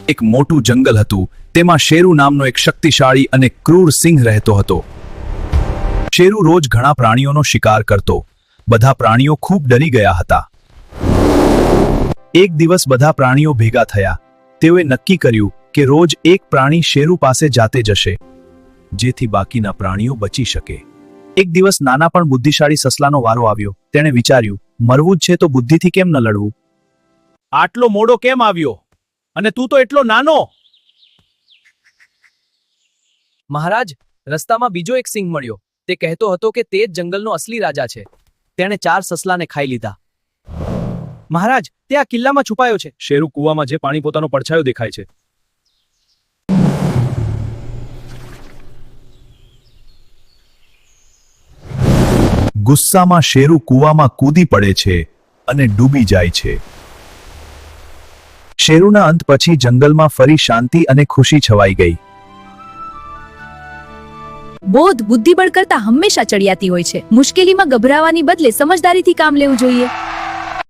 એક મોટું જંગલ હતું. તેમાં શેરુ નામનો એક શક્તિશાળી અને ક્રૂર સિંહ રહેતો હતો. શેરુ રોજ ઘણા પ્રાણીઓનો શિકાર કરતો. બધા પ્રાણીઓ ખૂબ ડરી ગયા હતા. એક દિવસ બધા પ્રાણીઓ ભેગા થયા. તેઓએ નક્કી કર્યું કે રોજ એક પ્રાણી શેરુ પાસે જાતે જશે, જેથી બાકીના પ્રાણીઓ બચી શકે. એક દિવસ નાના પણ બુદ્ધિશાળી સસલાનો વારો આવ્યો. તેણે વિચાર્યું, મરવું જ છે તો બુદ્ધિથી કેમ ન લડવું? આટલો મોડો કેમ આવ્યો? અને તું તો એટલો નાનો! મહારાજ, રસ્તામાં બીજો એક સિંહ મળ્યો. તે કહેતો હતો કે તે જ જંગલનો અસલી રાજા છે. તેણે 4 સસલાને ખાઈ લીધા. મહારાજ, તે આ કિલ્લામાં છુપાયો છે. શેરુ કૂવામાં જે પાણી પોતાનો પડછાયો દેખાય છે. ગુસ્સામાં શેરુ કૂવામાં કૂદી પડે છે અને ડૂબી જાય છે. શેરુના અંત પછી જંગલમાં ફરી શાંતિ અને ખુશી છવાઈ ગઈ. બોધ બુદ્ધિબળ કરતા હંમેશા ચડિયાતી હોય છે. મુશ્કેલીમાં ગભરાવાની બદલે સમજદારીથી કામ લેવું જોઈએ.